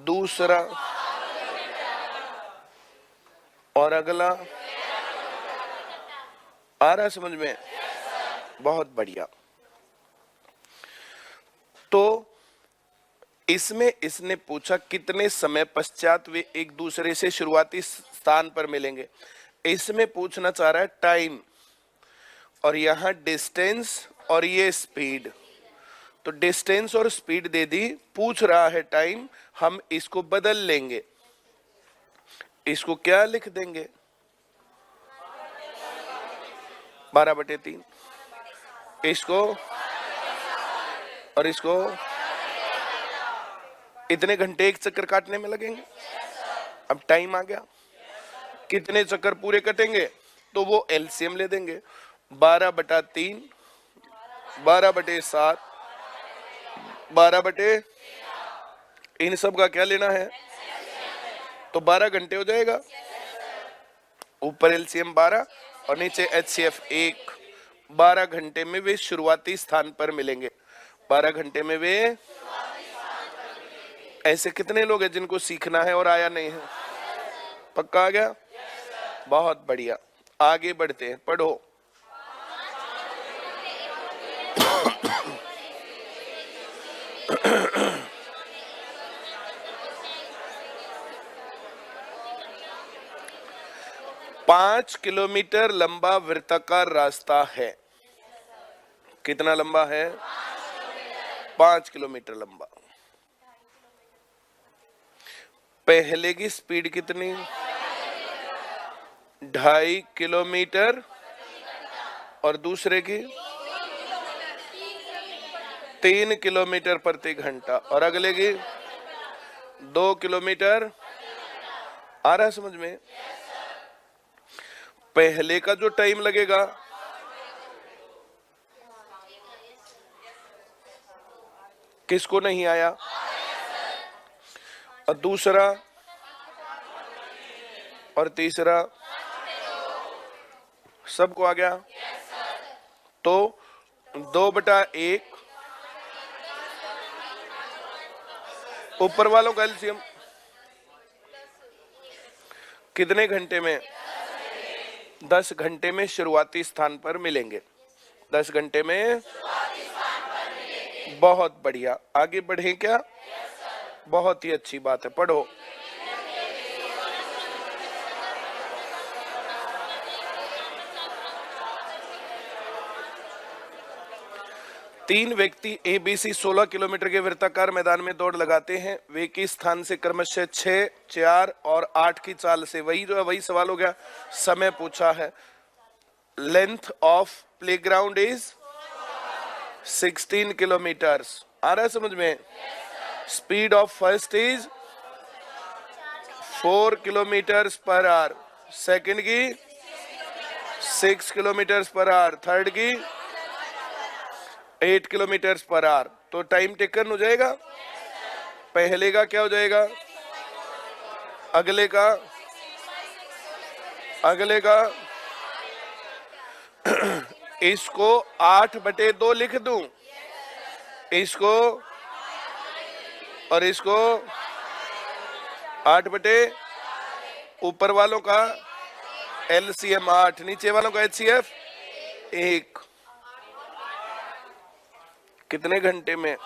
दूसरा और अगला। आ रहा समझ में? बहुत बढ़िया। तो इसमें इसने पूछा कितने समय पश्चात वे एक दूसरे से शुरुआती स्थान पर मिलेंगे। इसमें पूछना चाह रहा है टाइम, और यहां डिस्टेंस और ये स्पीड। तो डिस्टेंस और स्पीड दे दी, पूछ रहा है टाइम। हम इसको बदल लेंगे, इसको क्या लिख देंगे? 12/3। इसको और इसको इतने घंटे एक चक्कर काटने में लगेंगे। अब टाइम आ गया, कितने चक्कर पूरे कटेंगे, तो वो एलसीएम ले देंगे। 12/3, 12/7, 12 इन सब का क्या लेना है? तो 12 घंटे हो जाएगा। ऊपर एलसीएम 12 और नीचे एचसीएफ 1। 12 घंटे में वे शुरुआती स्थान पर मिलेंगे। 12 घंटे में वे। ऐसे कितने लोग हैं जिनको सीखना है और आया नहीं है? पक्का आ गया? बहुत बढ़िया। आगे बढ़ते हैं, पढ़ो। पांच किलोमीटर लंबा वृत्ताकार रास्ता है। कितना लंबा है? 5 किलोमीटर लंबा। पहले की स्पीड कितनी? 2.5 किलोमीटर और दूसरे की 3 किलोमीटर प्रति घंटा, और अगले की 2 किलोमीटर। आ रहा है समझ में? पहले का जो टाइम लगेगा, किसको नहीं आया? और दूसरा और तीसरा सबको आ गया। तो 2/1 ऊपर वालों का एलसीएम कितने घंटे में? 10 घंटे में शुरुआती स्थान पर मिलेंगे। 10 घंटे में। बहुत बढ़िया। आगे बढ़े क्या? बहुत ही अच्छी बात है, पढ़ो। तीन व्यक्ति एबीसी 16 किलोमीटर के वृत्ताकार मैदान में दौड़ लगाते हैं। वे किस स्थान से क्रमशः 6, 4 और 8 की चाल से? वही जो है वही सवाल हो गया। समय पूछा है। Length of playground is 16 kilometres. आ रहा है समझ में? Speed of first is 4 kilometres per hour, second की 6 किलोमीटर्स पर आवर, थर्ड की 8 किलोमीटर्स पर आवर। तो टाइम टेकन हो जाएगा। पहले का क्या हो जाएगा? अगले का इसको 8/2 लिख दूं, इसको और इसको 8/, ऊपर वालों का एलसीएम 8, नीचे वालों का एचसीएफ 1। कितने घंटे में?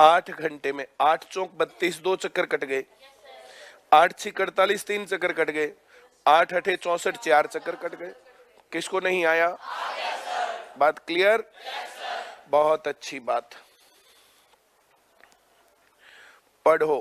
8 घंटे में। 8 चौक 32, 2 चक्कर कट गए। 8 6 48, 3 चक्कर कट गए। 8 8 64, 4 चक्कर कट गए। किसको नहीं आया? बात क्लियर? बहुत अच्छी बात। पढ़ो।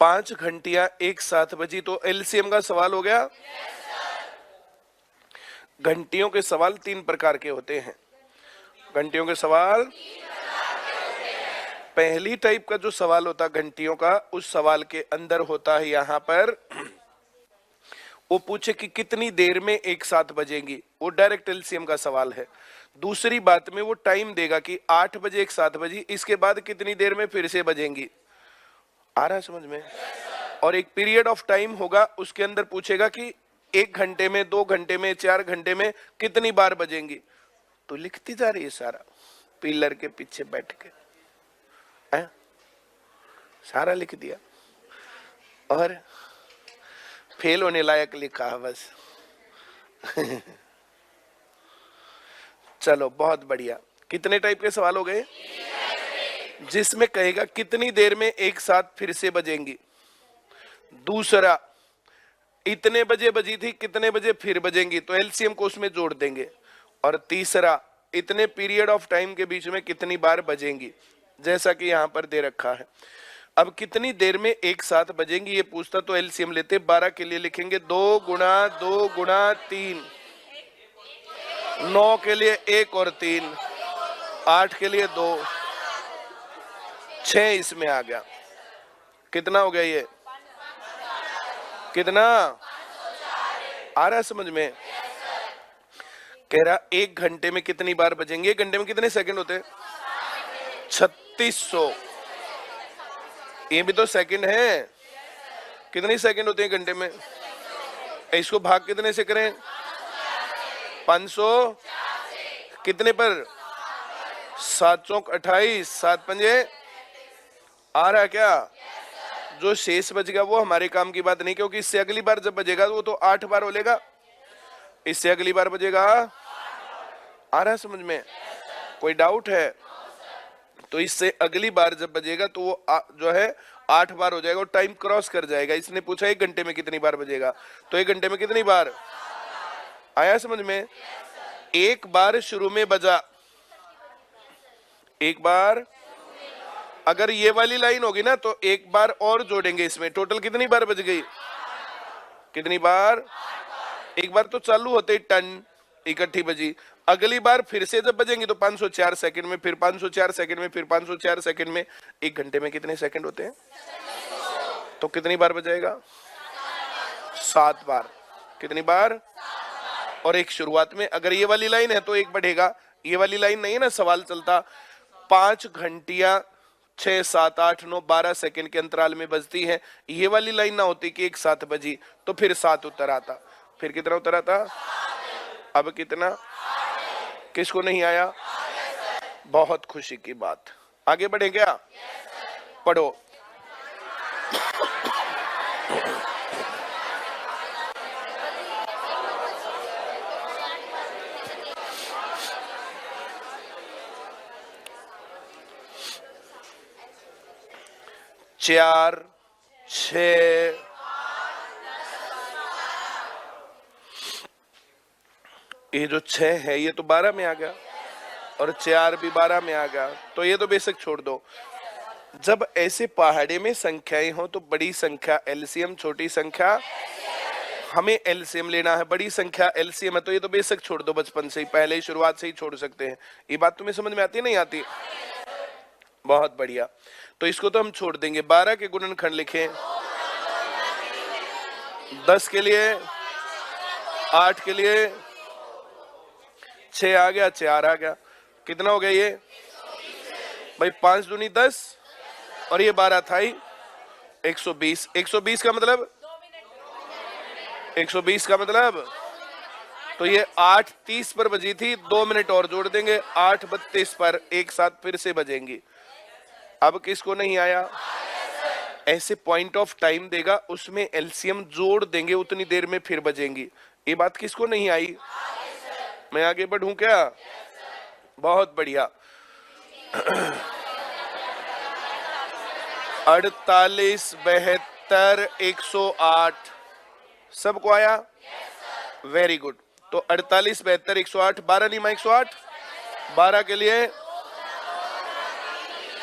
पांच घंटियां एक साथ बजी तो एलसीएम का सवाल हो गया। घंटियों के सवाल 3 प्रकार के होते हैं। घंटियों के सवाल पहली टाइप का जो सवाल होता घंटियों का, उस सवाल के अंदर होता है यहां पर वो पूछे कि कितनी देर में एक साथ बजेंगी, वो डायरेक्ट एलसीएम का सवाल है। दूसरी बात में वो टाइम देगा कि 8 बजे एक साथ बजी, इसके बाद कितनी देर में फिर से बजेंगी। आ रहा है समझ में? और एक पीरियड ऑफ टाइम होगा, उसके अंदर पूछेगा कि 1 घंटे में, 2 घंटे में, 4 घंटे में कितनी बार बजेंगी। तो लिखती जा रही है सारा, पिलर के पीछे बैठ के सारा लिख दिया और फेल होने लायक लिखा बस। चलो बहुत बढ़िया। कितने टाइप के सवाल हो गए? जिसमें कहेगा कितनी देर में एक साथ फिर से बजेंगी। दूसरा, इतने बजे बजी थी, कितने बजे फिर बजेंगी, तो एलसीएम को उसमें जोड़ देंगे। और तीसरा, इतने पीरियड ऑफ टाइम के बीच में कितनी बार बजेंगी, जैसा कि यहां पर दे रखा है। अब कितनी देर में एक साथ बजेंगी ये पूछता तो एलसीएम लेते। 12 के लिए लिखेंगे 2 गुणा 2 गुणा 3, 9 के लिए 1 और 3, 8 के लिए 2, 6 इसमें आ गया। कितना हो गया ये? कितना आ रहा है समझ में? कह रहा 1 घंटे में कितनी बार बजेंगे। 1 घंटे में कितने सेकंड होते हैं? 3600। ये भी तो सेकंड है। कितने सेकंड होते हैं घंटे में? इसको भाग कितने से करें? 500 कितने पर? 7 चौक 28, 7 पंजे आ रहा है क्या? जो शेष बचेगा वो हमारे काम की बात नहीं, क्योंकि इससे अगली बार जब बजेगा वो तो 8 बार हो लेगा। इससे अगली बार बजेगा। आ रहा है समझ में? कोई डाउट है? तो इससे अगली बार जब बजेगा तो वो जो है 8 बार हो जाएगा और टाइम क्रॉस कर जाएगा। इसने पूछा 1 घंटे में कितनी बार बजेगा, तो 1 घंटे में कितनी बार? आया समझ में? एक बार शुरू में बजा, एक बार। अगर ये वाली लाइन होगी ना तो एक बार और जोड़ेंगे इसमें। टोटल कितनी बार बज गई? कितनी बार? एक बार तो चालू होते ही टन इकट्ठी बजी। अगली बार फिर से जब बजेंगे तो 504 सेकंड में, फिर 504 सेकंड में, फिर 504 सेकंड में। 1 घंटे में कितने सेकंड होते हैं? तो कितनी बार बजाएगा? 7 बार। कितनी बार? और एक शुरुआत में, अगर ये वाली लाइन है तो एक बढ़ेगा। ये वाली लाइन नहीं है ना, सवाल चलता 5 घंटियां 6, 7, 8, 9, 12 सेकंड के अंतराल में बजती है। ये वाली लाइन ना होती कि एक साथ बजी तो फिर 7 उत्तर आता। फिर कितना उत्तर आता? अब कितना? किसको नहीं आया? बहुत खुशी की बात। आगे बढ़े क्या? पढ़ो। चार, 6, ये जो 6 है ये तो 12 में आ गया और 4 भी 12 में आ गया, तो ये तो बेशक छोड़ दो। जब ऐसे पहाड़े में संख्याएं हो तो बड़ी संख्या एलसीएम, छोटी संख्या हमें एलसीएम लेना है। बड़ी संख्या एलसीएम है तो ये तो बेशक छोड़ दो, बचपन से ही, पहले ही शुरुआत से ही छोड़ सकते हैं। ये बात तुम्हें समझ में आती नहीं आती? बहुत बढ़िया। तो इसको तो हम छोड़ देंगे। 12 के गुणनखंड लिखें। 10 के लिए, 8 के लिए, 6 आ गया, 4 आ गया। कितना हो गया ये भाई? 5 दूनी 10 और ये 12 था ही 120। 120 का मतलब 120 का मतलब तो ये 8:30 पर बजी थी, 2 मिनट और जोड़ देंगे, 8:32 पर एक साथ फिर से बजेंगी। अब किसको नहीं आया? ऐसे पॉइंट ऑफ टाइम देगा, उसमें एलसीएम जोड़ देंगे, उतनी देर में फिर बजेंगी। ये बात किसको नहीं आई? मैं आगे बढ़ूं क्या? बहुत बढ़िया। 48, 72, 108 सबको आया? Very good. तो 48, 72, 108, 12 नीमा 108, 12 के लिए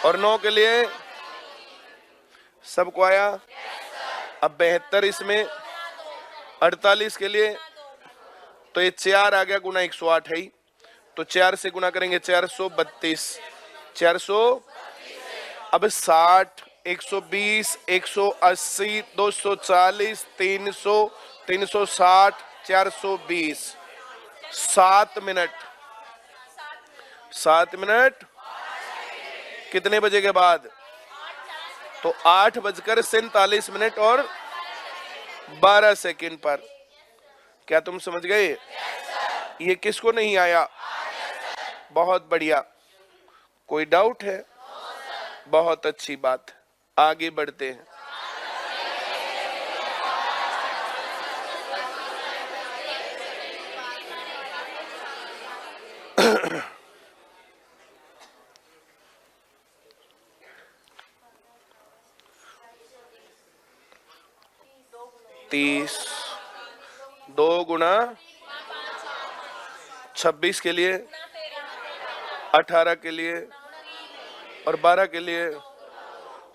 और 9 के लिए सबको आया? अब 72 इसमें, 48 के लिए तो ये 4 आ गया, गुना 108 है ही, तो 4 से गुना करेंगे 432, 400। अब 60, 120, 180, 240, 300, 360, 420, 7 मिनट। 7 मिनट कितने बजे के बाद? तो 8:47 और 12 सेकंड पर। क्या तुम समझ गए? ये किसको नहीं आया? बहुत बढ़िया। कोई डाउट है? बहुत अच्छी बात। आगे बढ़ते हैं। तीस, 2 गुना 26 के लिए, 18 के लिए और 12 के लिए।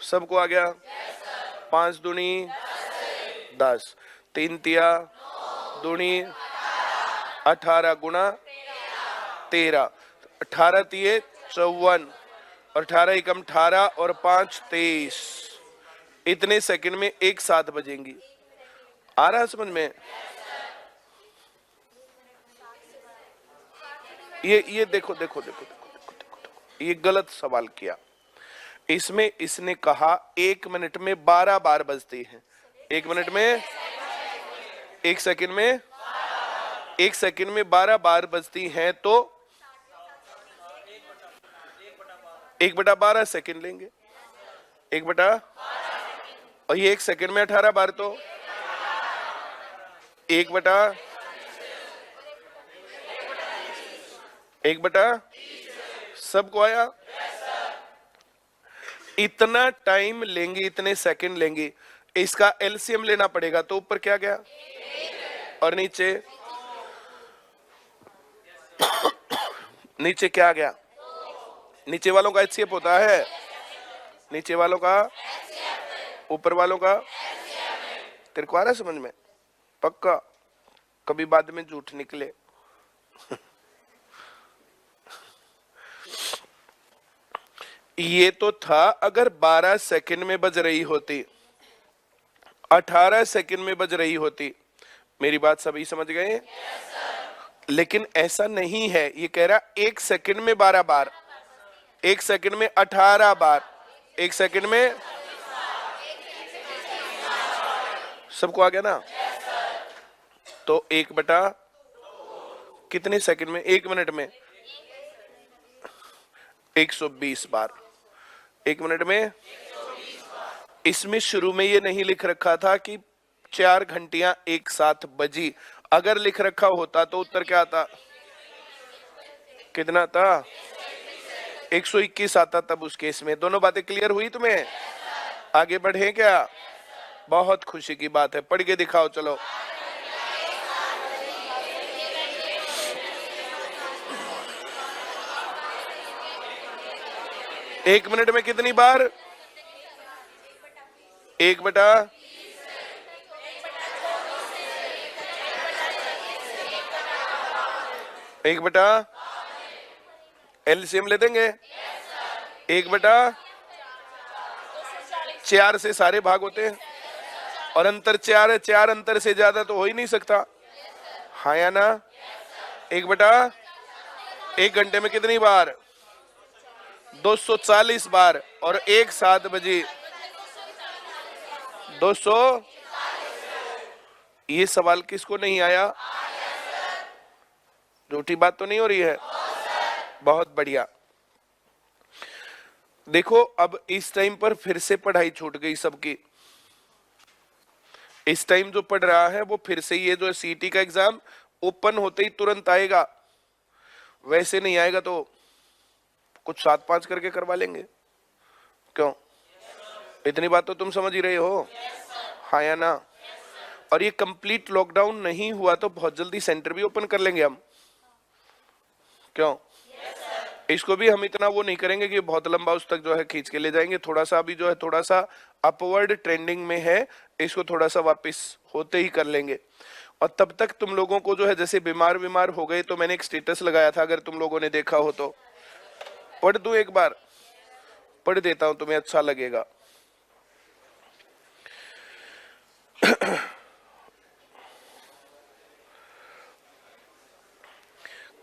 सबको आ गया? 5 दूनी 10, 3 तिया दूनी 18 गुना 13, 18 तिये 54 और 18 एकम 18 और 5 23। इतने सेकंड में एक साथ बजेंगी। आ रहा है समझ में? ये देखो देखो देखो देखो देखो देखो, ये गलत सवाल किया। इसमें इसने कहा 1 मिनट में 12 बार बजती है। 1 मिनट में, 1 सेकंड में, 1 सेकंड में 12 बार बजती हैं, तो 1/12 सेकंड लेंगे। 1/, और ये 1 सेकंड में 18 बार, तो 1/, 1/, सबको आया? इतना टाइम लेंगे, इतने सेकंड लेंगे। इसका एलसीएम लेना पड़ेगा, तो ऊपर क्या गया और नीचे नीचे क्या गया? नीचे वालों का एचसीएफ होता है, नीचे वालों का, ऊपर वालों का। तेरे को आ रहा है समझ में? पक्का? कभी बाद में झूठ निकले। ये तो था अगर 12 सेकंड में बज रही होती, 18 सेकंड में बज रही होती। मेरी बात सभी समझ गए? लेकिन ऐसा नहीं है। ये कह रहा 1 सेकंड में 12 बार, 1 सेकंड में 18 बार, 1 सेकंड में। सबको आ गया ना? तो 1/, कितने सेकंड में? 1 मिनट में 120 बार। 1 मिनट में। इसमें शुरू में ये नहीं लिख रखा था कि 4 घंटियां एक साथ बजी। अगर लिख रखा होता तो उत्तर क्या आता? कितना था? 121 आता तब उस केस में। दोनों बातें क्लियर हुई तुम्हें? आगे बढ़े क्या? बहुत खुशी की बात है। पढ़ के दिखाओ चलो। एक मिनट में कितनी बार? 1/, एलसीएम ले देंगे। 1/4 से सारे भाग होते हैं और अंतर 4 है। 4 अंतर से ज्यादा तो हो ही नहीं सकता, हाँ या ना? 1/, 1 घंटे में कितनी बार? 240 बार। और एक साथ बजे 200। ये सवाल किसको नहीं आया? झूठी बात तो नहीं हो रही है? बहुत बढ़िया। देखो अब इस टाइम पर फिर से पढ़ाई छूट गई सबकी। इस टाइम जो पढ़ रहा है वो फिर से, ये जो सीटी का एग्जाम ओपन होते ही तुरंत आएगा, वैसे नहीं आएगा तो कुछ 7-5 करके करवा लेंगे। क्यों? इतनी बात तो तुम समझ ही रहे हो, हाँ या ना? और ये कंप्लीट लॉकडाउन नहीं हुआ तो बहुत जल्दी सेंटर भी ओपन कर लेंगे हम। क्यों? इसको भी हम इतना वो नहीं करेंगे कि बहुत लंबा उस तक जो है खींच के ले जाएंगे। थोड़ा सा अभी जो है थोड़ा सा अपवर्ड ट्रेंडिंग में है, इसको थोड़ा सा वापस होते ही कर लेंगे। और तब तक तुम लोगों को जो है, जैसे बीमार हो गए तो मैंने एक स्टेटस लगाया था, अगर तुम लोगों ने देखा हो तो पढ़ दूं, एक बार पढ़ देता हूं, तुम्हें अच्छा लगेगा।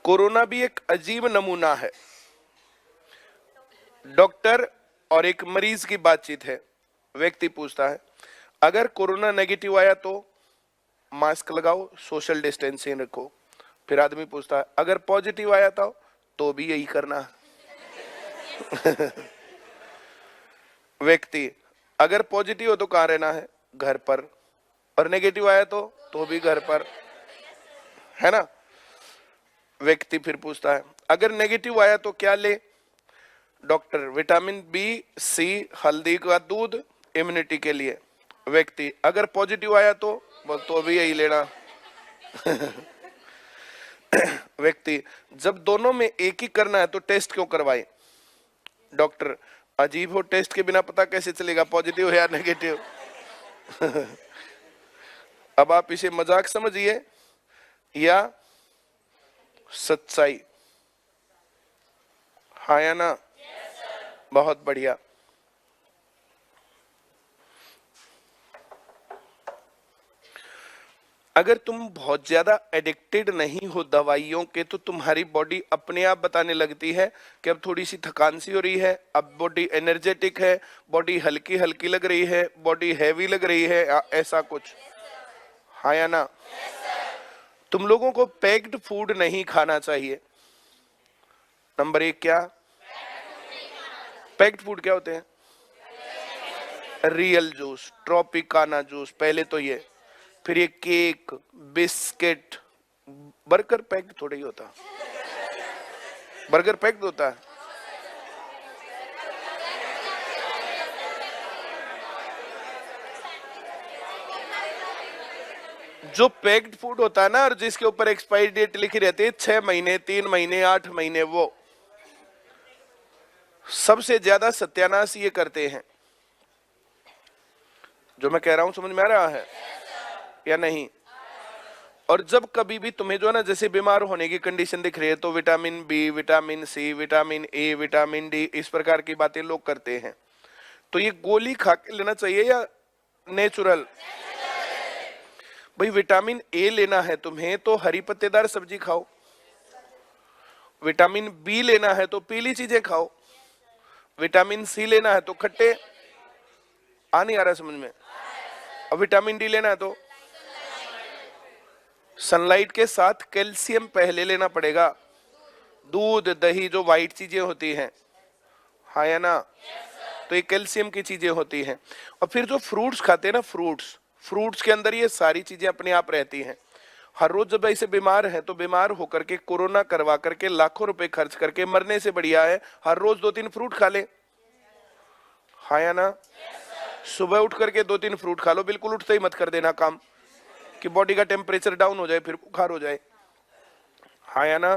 कोरोना भी एक अजीब नमूना है। डॉक्टर और एक मरीज की बातचीत है। व्यक्ति पूछता है अगर कोरोना नेगेटिव आया तो मास्क लगाओ, सोशल डिस्टेंसिंग रखो। फिर आदमी पूछता है अगर पॉजिटिव आया तो भी यही करना। व्यक्ति अगर पॉजिटिव हो तो कहाँ रहना है? घर पर। और नेगेटिव आया तो भी घर पर, है ना? व्यक्ति फिर पूछता है अगर नेगेटिव आया तो क्या ले? डॉक्टर विटामिन बी सी, हल्दी का दूध, इम्यूनिटी के लिए। व्यक्ति अगर पॉजिटिव आया तो भी यही लेना। व्यक्ति जब दोनों में एक ही करना है तो टेस्ट क्यों करवाए? डॉक्टर अजीब हो, टेस्ट के बिना पता कैसे चलेगा पॉजिटिव है या नेगेटिव? अब आप इसे मजाक समझिए या सच्चाई। हाँ या ना? बहुत बढ़िया। अगर तुम बहुत ज्यादा एडिक्टेड नहीं हो दवाइयों के तो तुम्हारी बॉडी अपने आप बताने लगती है कि अब थोड़ी सी थकान सी हो रही है, अब बॉडी एनर्जेटिक है, बॉडी हल्की हल्की लग रही है, बॉडी हैवी लग रही है, ऐसा कुछ। हाँ या ना? तुम लोगों को पैक्ड फूड नहीं खाना चाहिए। नंबर 1 क्या? पैक्ड फूड क्या होते हैं? रियल जूस, ट्रॉपिकाना जूस, पहले तो ये, फिर ये केक, बिस्किट। बर्गर पैक्ड थोड़ा ही होता, बर्गर पैक्ड होता है। जो पैक्ड फूड होता है ना और जिसके ऊपर एक्सपायरी डेट लिखी रहती है 6 महीने, 3 महीने, 8 महीने, वो सबसे ज्यादा सत्यानाश ये करते हैं। जो मैं कह रहा हूं समझ में आ रहा है या नहीं? और जब कभी भी तुम्हें जो है ना जैसे बीमार होने की कंडीशन दिख रही है तो vitamin B, vitamin C, vitamin A, vitamin D, इस प्रकार की बातें लोग करते हैं। तो ये गोली खा के लेना चाहिए या नेचुरल? भाई विटामिन ए लेना है तुम्हें तो हरी पत्तेदार सब्जी खाओ, विटामिन बी लेना है तो पीली चीजें खाओ, विटामिन सी लेना है तो खट्टे। नहीं आ रहा समझ में? अब विटामिन डी लेना है तो सनलाइट के साथ कैल्शियम पहले लेना पड़ेगा। दूध, दही, जो व्हाइट चीजें होती हैं, हाँ या ना? तो ये कैल्शियम की चीजें होती हैं। और फिर जो फ्रूट्स खाते हैं ना, फ्रूट्स के अंदर ये सारी चीजें अपने आप रहती हैं। हर रोज जब ऐसे बीमार है तो बीमार होकर के कोरोना करवा करके लाखों रुपए खर्च करके मरने से बढ़िया है हर रोज 2-3 फ्रूट खा ले। हाँ या ना? सुबह उठ करके 2-3 फ्रूट खा लो, बिल्कुल उठते ही मत कर देना काम कि बॉडी का टेम्परेचर डाउन हो जाए फिर बुखार हो जाए। हाँ या ना?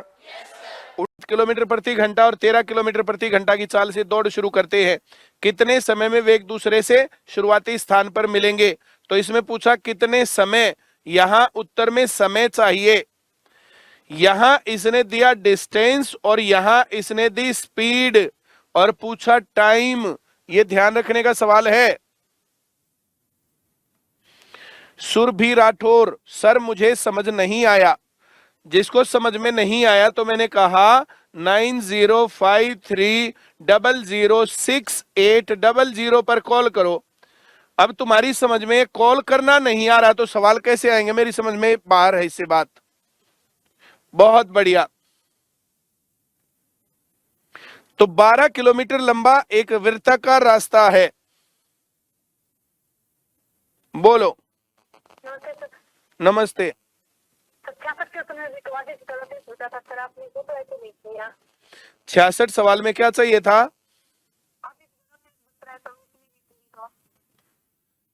8 किलोमीटर प्रति घंटा और 13 किलोमीटर प्रति घंटा की चाल से दौड़ शुरू करते हैं। कितने समय में वे एक दूसरे से शुरुआती स्थान पर मिलेंगे? तो इसमें पूछा कितने समय, यहां उत्तर में समय चाहिए, यहां इसने दिया डिस्टेंस और यहां इसने दी स्पीड और पूछा टाइम। ये ध्यान रखने का सवाल है। सुरभि राठौर, सर मुझे समझ नहीं आया। जिसको समझ में नहीं आया तो मैंने कहा 9053006800 पर कॉल करो। अब तुम्हारी समझ में कॉल करना नहीं आ रहा तो सवाल कैसे आएंगे? मेरी समझ में बाहर है इससे बात। बहुत बढ़िया। तो 12 किलोमीटर लंबा एक वृत्ताकार रास्ता है। बोलो। नमस्ते। 66 सवाल में क्या चाहिए था?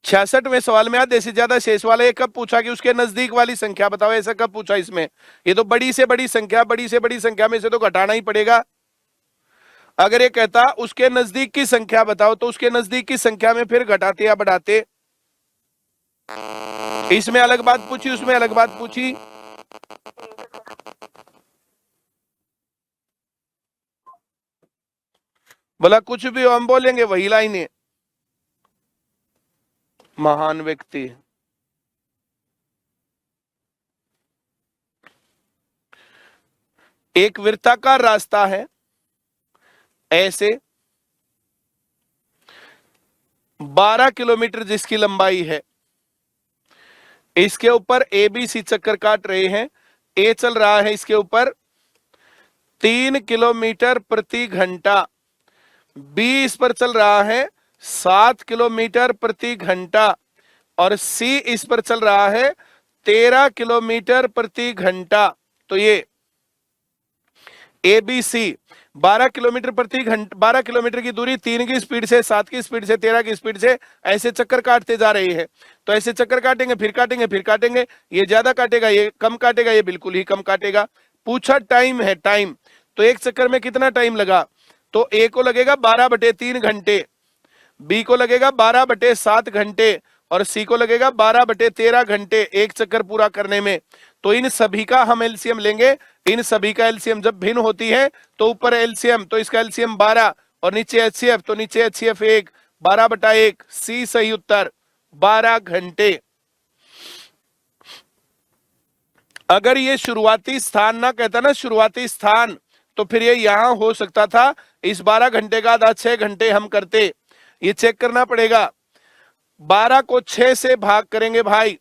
66वें सवाल में आधे से ज्यादा शेष वाला ये कब पूछा कि उसके नजदीक वाली संख्या बताओ? ऐसा कब पूछा इसमें? ये तो बड़ी से बड़ी संख्या, बड़ी से बड़ी संख्या में से तो घटाना ही पड़ेगा। अगर ये कहता उसके नजदीक की संख्या बताओ तो उसके नजदीक की संख्या में फिर घटाते या बढ़ाते? इसमें अलग बात पूछी, उसमें अलग बात पूछी। बोला कुछ भी हम बोलेंगे वही लाइन है। महान व्यक्ति। एक वृत्ताकार रास्ता है ऐसे, 12 किलोमीटर जिसकी लंबाई है, इसके ऊपर ए बी सी चक्कर काट रहे हैं। ए चल रहा है इसके ऊपर 3 किलोमीटर प्रति घंटा, बी इस पर चल रहा है 7 किलोमीटर प्रति घंटा और सी इस पर चल रहा है 13 किलोमीटर प्रति घंटा। तो ये ए बी सी 12 किलोमीटर प्रति घंटा, 12 किलोमीटर की दूरी 3 की स्पीड से, 7 की स्पीड से, 13 की स्पीड से ऐसे चक्कर काटते जा रही है। तो ऐसे चक्कर काटेंगे, फिर काटेंगे, फिर काटेंगे, ये ज्यादा काटेगा, ये कम काटेगा, ये बिल्कुल ही कम काटेगा। पूछा टाइम है, टाइम, तो एक चक्कर में कितना टाइम लगा? तो ए को लगेगा 12/3 घंटे, बी को लगेगा 12/7 घंटे और सी को लगेगा 12/13 घंटे एक चक्कर पूरा करने में। तो इन सभी का हम एलसीएम लेंगे। इन सभी का एलसीएम जब भिन्न होती है तो ऊपर एलसीएम, तो इसका एलसीएम 12 और नीचे एचसीएफ, तो नीचे एचसीएफ 1, 12/1, सी सही उत्तर 12 घंटे। अगर ये शुरुआती स्थान ना कहता ना, शुरुआती स्थान, तो फिर ये यहां हो सकता था। इस 12 घंटे का आधा 6 घंटे हम करते, ये चेक करना पड़ेगा। 12 को 6 से भाग करेंगे भाई,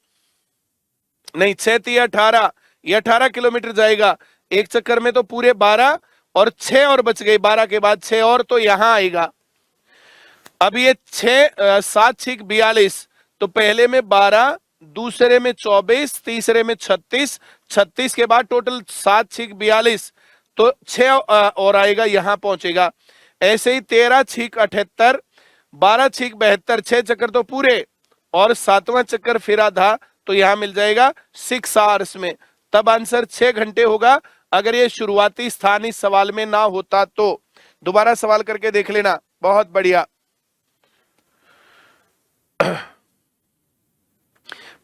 नहीं 6 3 18, ये 18 किलोमीटर जाएगा एक चक्कर में। तो पूरे 12 और 6 और बच गए, 12 के बाद 6 और, तो यहां आएगा। अब ये 6 7 6 42, तो पहले में 12, दूसरे में 24, तीसरे में 36, 36 के बाद टोटल 7 6 42, तो 6 और आएगा, यहां पहुंचेगा। ऐसे ही 13 6 78, 12 6 72, 6 चक्कर तो पूरे और 7वां चक्कर फिर आधा, तो यहां मिल जाएगा 6 आवर्स में। तब आंसर 6 घंटे होगा अगर ये शुरुआती स्थान इस सवाल में ना होता तो। दोबारा सवाल करके देख लेना, बहुत बढ़िया।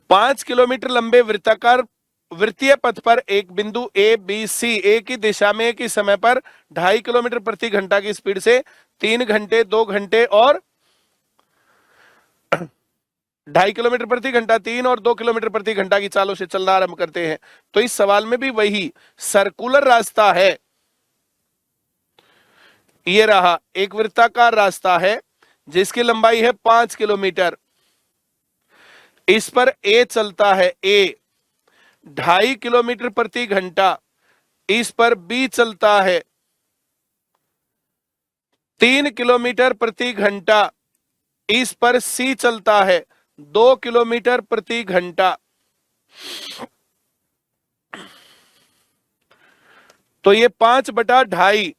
5 किलोमीटर लंबे वृत्ताकार वृत्तीय पथ पर एक बिंदु ए बी सी एक ही दिशा में एक ही समय पर 2.5 किलोमीटर प्रति घंटा की स्पीड से 3 घंटे, 2 घंटे और 2.5 किलोमीटर प्रति घंटा, 3 और 2 किलोमीटर प्रति घंटा की चालों से चलना आरंभ करते हैं। तो इस सवाल में भी वही सर्कुलर रास्ता है, ये रहा एक वृत्ताकार रास्ता है जिसकी लंबाई है 5 किलोमीटर। इस पर ए चलता है, ए 2.5 किलोमीटर प्रति घंटा, इस पर बी चलता है 3 किलोमीटर प्रति घंटा, इस पर सी चलता है 2 किलोमीटर प्रति घंटा। तो ये 5/2.5,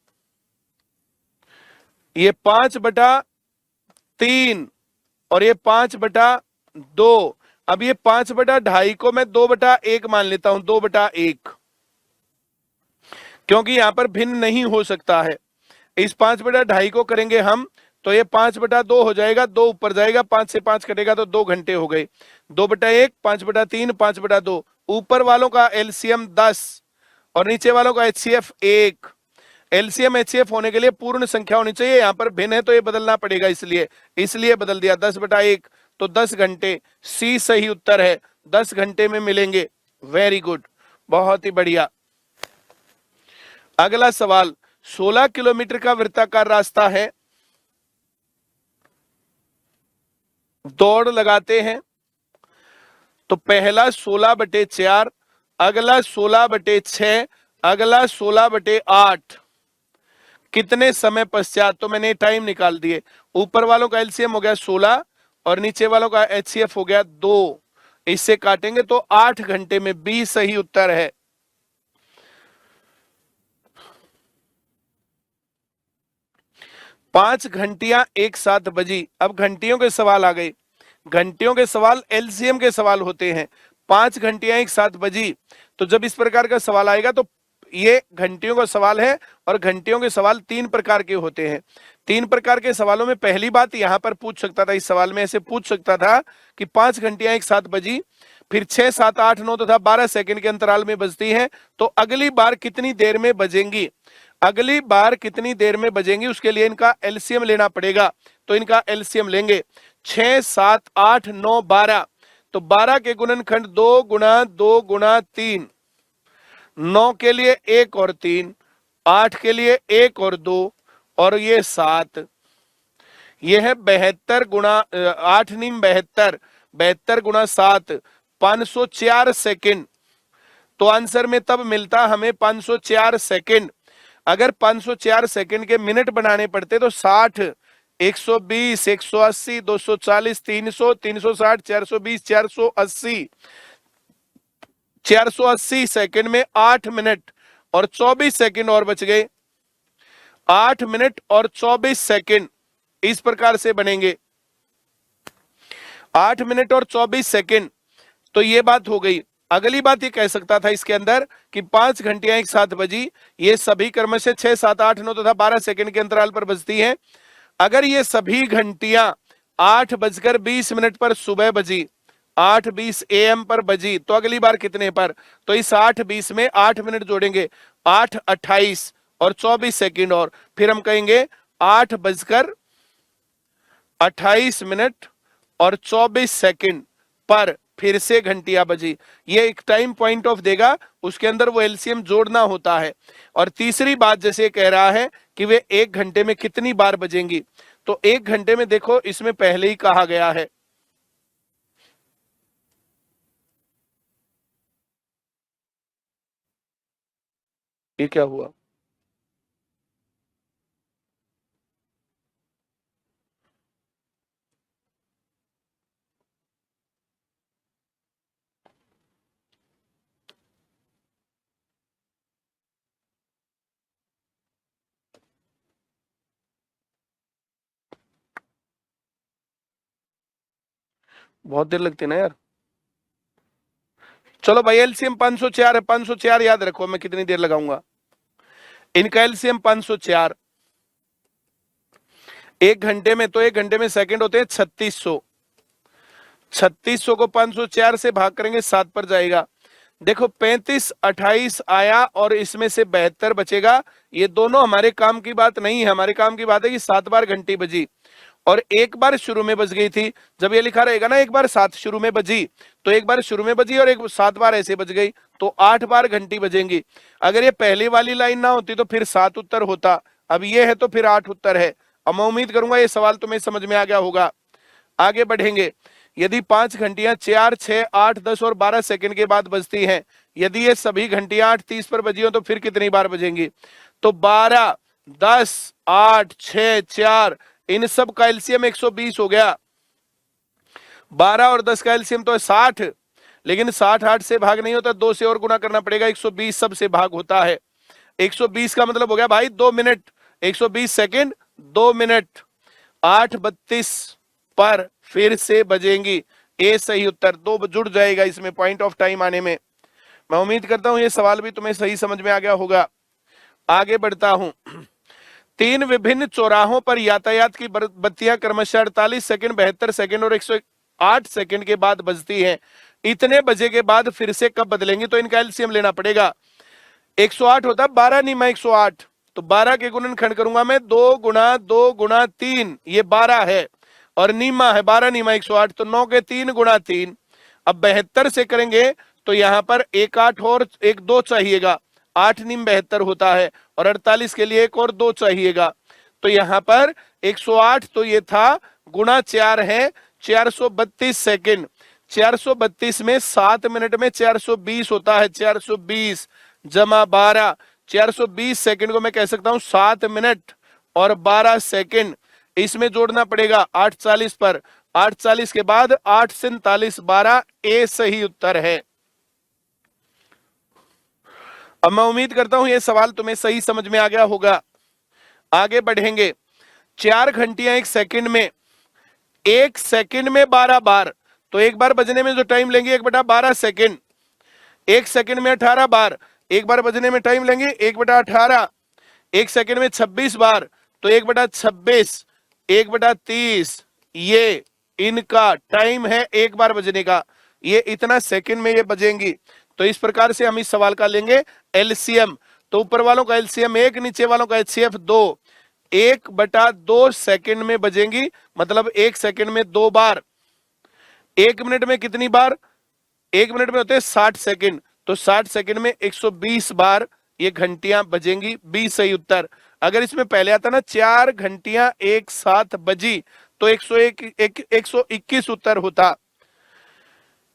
ये 5/3 और ये 5/2। अब ये 5/2.5 को मैं 2/1 मान लेता हूं, 2/1, क्योंकि यहां पर भिन्न नहीं हो सकता है। इस 5/2.5 को करेंगे हम तो ये 5/2 हो जाएगा, 2 ऊपर जाएगा, 5 से 5 कटेगा तो 2 घंटे हो गए। 2/1, 5/3, 5/2। ऊपर वालों का एलसीएम 10 और नीचे वालों का एचसीएफ 1। एलसीएम एचसीएफ होने के लिए पूर्ण संख्या होनी चाहिए, यहां पर भिन्न है तो ये बदलना पड़ेगा, इसलिए बदल दिया। 10/1 तो 10 घंटे, सी सही उत्तर है, 10 घंटे में मिलेंगे। वेरी गुड, बहुत ही बढ़िया। अगला सवाल, 16 किलोमीटर का वृत्ताकार रास्ता है, दौड़ लगाते हैं। तो पहला 16/4, अगला 16/6, अगला 16/8। कितने समय पश्चात? तो मैंने टाइम निकाल दिए। ऊपर वालों का एलसीएम हो गया 16 और नीचे वालों का एचसीएफ हो गया 2। इससे काटेंगे तो 8 घंटे में, बी सही उत्तर है। पांच घंटियां एक साथ बजी। अब घंटियों के सवाल आ गए। घंटियों के सवाल एलसीएम के सवाल होते हैं। 5 घंटियां एक साथ बजी, तो जब इस प्रकार का सवाल आएगा तो ये घंटियों का सवाल है। और घंटियों के सवाल 3 प्रकार के होते हैं। 3 प्रकार के सवालों में पहली बात यहां पर पूछ सकता था, इस सवाल में ऐसे पूछ सकता था कि 5 घंटियां एक साथ बजी, फिर 6 7 8 9 तथा 12 सेकंड के अंतराल में बजती हैं, तो अगली बार कितनी देर में बजेंगी? अगली बार कितनी देर में बजेंगी, उसके लिए इनका एलसीएम लेना पड़ेगा। तो इनका एलसीएम लेंगे। 6 7 8 9 12, तो 12 के गुणनखंड 2 गुणा 2 गुणा 3, 9 के लिए 1 और 3, 8 के लिए 1 और 2, और ये 7। ये है 72 गुणा 8 नीम 72, 72 गुणा 7, 504 सेकंड। तो आंसर में तब मिलता हमें 504 सेकंड। अगर 504 सेकंड के मिनट बनाने पड़ते तो 60, 120, 180, 240, 300, 360, 420, 480, 480 सेकंड में 8 मिनट और 24 सेकंड और बच गए। 8 मिनट और 24 सेकंड इस प्रकार से बनेंगे, 8 मिनट और 24 सेकंड। तो ये बात हो गई। अगली बात ये कह सकता था इसके अंदर कि 5 घंटियां एक साथ बजी, ये सभी क्रमशः 6, 7, 8, 9 तथा 12 सेकंड के अंतराल पर बजती हैं। अगर ये सभी घंटियां 8:20 पर सुबह बजी, 8:20 AM पर बजी, तो अगली बार कितने पर? तो इस 8:20 में 8 मिनट जोड़ेंगे, 8:28 और 24 सेकंड, और फिर हम कहेंगे 8:28 और 24 सेकंड पर फिर से घंटियां बजी। ये एक टाइम पॉइंट ऑफ देगा, उसके अंदर वो एलसीएम जोड़ना होता है। और तीसरी बात जैसे कह रहा है कि वे 1 घंटे में कितनी बार बजेंगी, तो 1 घंटे में देखो इसमें पहले ही कहा गया है, ये क्या हुआ? बहुत देर लगती है ना यार। चलो भाई, एलसीएम 504 है, 504 याद रखो, मैं कितनी देर लगाऊंगा। इनका एलसीएम 504 1 घंटे में, तो 1 घंटे में सेकंड होते हैं 3600। 3600 को 504 से भाग करेंगे 7 पर जाएगा। देखो 35, 28 आया और इसमें से 72 बचेगा। ये दोनों हमारे काम की बात नहीं है, हमारे काम की बात है कि 7 बार घंटी बजी और 1 बार शुरू में बज गई थी। जब ये लिखा रहेगा ना 1 बार 7 शुरू में बजी, तो 1 बार शुरू में बजी और 7 बार ऐसे बज गई, तो 8 बार घंटी बजेंगी। अगर ये पहली वाली लाइन ना होती तो फिर 7 उत्तर होता, अब ये है तो फिर 8 उत्तर है। अब मैं उम्मीद करूंगा ये सवाल तुम्हें समझ में आ गया होगा। आगे बढ़ेंगे। यदि 5 घंटियां 4, 6, 8, 10 और 12 सेकंड के बाद बजती हैं, यदि ये सभी घंटियां 8:30 पर बजी हो तो फिर कितनी बार बजेंगी? तो 12, 10, 8, 6, 4, इन सब का एलसीएम 120 हो गया। 12 और 10 का एलसीएम तो है 60, लेकिन 60 8 से भाग नहीं होता, 2 से और गुना करना पड़ेगा, 120 सब से भाग होता है। 120 का मतलब हो गया भाई 2 मिनट, 120 सेकंड 2 मिनट, 8:32 पर फिर से बजेंगी। ए सही उत्तर, 2 जुड़ जाएगा इसमें पॉइंट ऑफ टाइम आने में। मैं उम्मीद करता हूं ये सवाल भी तुम्हें सही समझ में आ गया होगा। आगे बढ़ता हूं। 3 विभिन्न चौराहों पर यातायात की बत्तियां क्रमशः 48 सेकंड, 72 सेकंड और 108 सेकंड के बाद बजती हैं। इतने बजे के बाद फिर से कब बदलेंगी? तो इनका एलसीएम लेना पड़ेगा। 108 होता है 12 निमा 108, तो 12 के गुणनखंड करूंगा मैं, 2 गुणा 2 गुणा 3, ये 12 है, और नीमा है 12 नीमा 108, तो 9 के 3 गुणा 3। अब 72 से करेंगे तो यहां पर 1 8 और 1 2 चाहिएगा, 8 नीम 72 होता है, और 48 के लिए 1 और 2 चाहिएगा। तो यहां पर 108 तो ये था, गुणा 4 है 432 सेकंड। 432 में 7 मिनट में 420 होता है, 420 जमा 12, 420 सेकंड को मैं कह सकता हूं 7 मिनट और 12 सेकंड। इसमें जोड़ना पड़ेगा 8:40 पर, 8:40 के बाद 8 47 12, ए सही उत्तर है। अब मैं उम्मीद करता हूं यह सवाल तुम्हें सही समझ में आ गया होगा। आगे बढ़ेंगे। 4 घंटियां 1 सेकंड में, 1 सेकंड में 12 बार, तो 1 बार बजने में जो टाइम लेंगे 1/12 सेकंड। 1 सेकंड में 18 बार, 1 बार बजने में टाइम लेंगे 1/18। 1 सेकंड में 26 बार, तो 1/26, 1/30, ये इनका टाइम है 1 बार बजने का। ये इतना सेकंड में ये बजेंगी। तो इस प्रकार से हम इस सवाल का लेंगे एलसीएम। तो ऊपर वालों का एलसीएम 1, नीचे वालों का एचसीएफ 2, 1/2 सेकंड में बजेंगी, मतलब 1 सेकंड में 2 बार। 1 मिनट में कितनी बार? 1 मिनट में होते हैं 60 सेकंड, तो 60 सेकंड में 120 बार ये घंटियां बजेंगी, 20 सही उत्तर। अगर इसमें पहले आता ना 4 घंटियां एक साथ बजी, तो 121 उत्तर होता।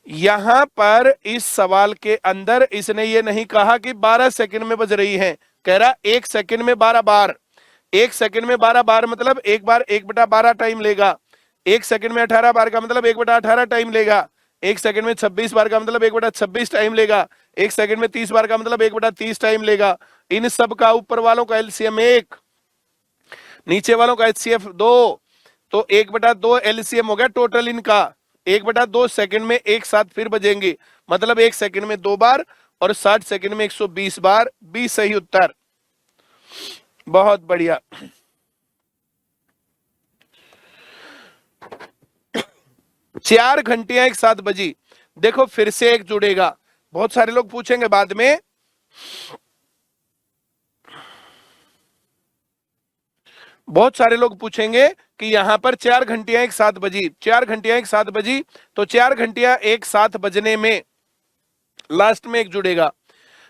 यहां पर इस सवाल के अंदर इसने ये नहीं कहा कि 12 सेकंड में बज रही है, कह रहा 1 सेकंड में 12 बार। 1 सेकंड में 12 बार मतलब एक बार 1/12 टाइम लेगा। 1 सेकंड में 18 बार का मतलब 1/18 टाइम लेगा। 1 सेकंड में 26 बार का मतलब 1/26 टाइम लेगा। 1 सेकंड में 30 बार का मतलब 1/30 टाइम लेगा। इन सब का ऊपर वालों का एलसीएम 1, नीचे वालों का एचसीएफ 2, तो 1/2 एलसीएम हो गया टोटल इनका। 1/2 सेकंड में एक साथ फिर बजेंगे, मतलब 1 सेकंड में 2 बार और 60 सेकंड में 120 बार। 20 सही उत्तर, बहुत बढ़िया। चार घंटियां एक साथ बजी। देखो फिर से एक जुड़ेगा, बहुत सारे लोग पूछेंगे बाद में, बहुत सारे लोग पूछेंगे कि यहां पर 4 घंटियां एक साथ बजी, 4 घंटियां एक साथ बजी, तो 4 घंटियां एक साथ बजने में लास्ट में एक जुड़ेगा।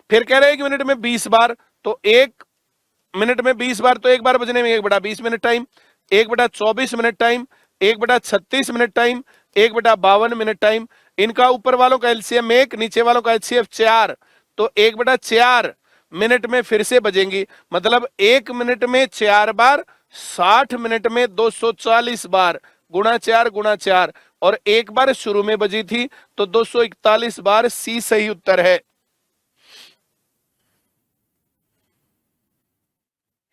फिर कह रहे हैं 1 मिनट में 20 बार, तो 1 मिनट में 20 बार, तो एक बार बजने में 1/20 minute time, 1/24 minute time, 1/36 minute time, 1/52 minute time. इनका ऊपर वालों का एलसीएम 1, नीचे वालों का एचसीएफ 4, तो 1/4 मिनट में फिर से बजेंगी, मतलब 1 मिनट में 4 बार, 60 मिनट में 240 बार, गुणा 4 गुणा 4, और एक बार शुरू में बजी थी तो 241 बार। सी सही उत्तर है।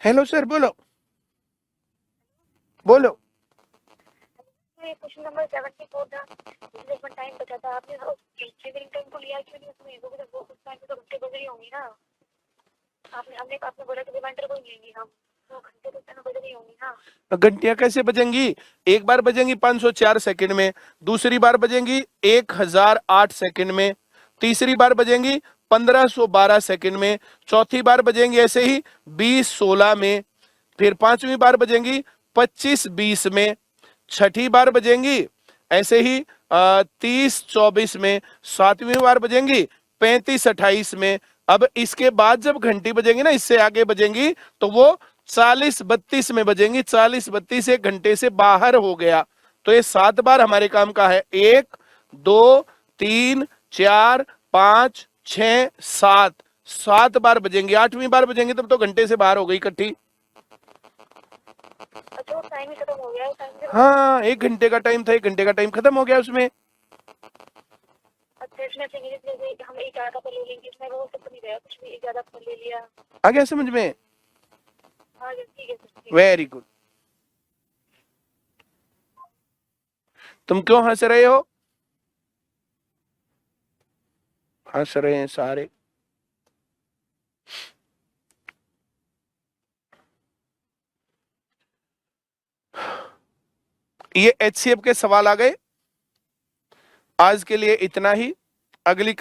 हेलो सर, बोलो बोलो। क्वेश्चन नंबर 74 था, जिसमें टाइम बचा था, आपने ट्रिगरिंग टाइम को लिया क्यों नहीं उसमें? वो उस टाइम पे तो घंटे बज रही होंगी ना। आपने बोला कि रिमाइंडर को लेंगे हम, तो घंटे तो उस टाइम बज रही होंगी ना। घंटियां कैसे बजेंगी? एक बार बजेंगी 504 सेकंड में, दूसरी बार बजेंगी 1008 सेकंड में, तीसरी बार बजेंगी 1512 सेकंड में, चौथी बार बजेंगी ऐसे ही 2016 में, फिर पांचवी बार बजेंगी 2520 में, छठी बार बजेंगी ऐसे ही 3024 में, सातवीं बार बजेंगी 3528 में। अब इसके बाद जब घंटी बजेंगी ना, इससे आगे बजेंगी तो वो 4032 में बजेंगी। 4032 एक घंटे से बाहर हो गया, तो ये 7 बार हमारे काम का है। 1 2 3 4 5 6 7, 7 बार बजेंगी। 8वीं बार बजेंगी तब तो घंटे से बाहर हो गई इकट्ठी। अच्छा, वो टाइम ही खत्म हो गया है। हाँ, 1 घंटे का टाइम था, 1 घंटे का टाइम खत्म हो गया उसमें। अच्छा, इसमें जैसे हम एक ज्यादा ले लेंगे, इसमें वो सब नहीं गया, कुछ भी एक ज्यादा ले लिया। आ गया समझ में? हाँ ठीक है सर। Very good. तुम क्यों हंस रहे हो? हंस रहे हैं सारे। ये एचसीएफ के सवाल आ गए। आज के लिए इतना ही। अगली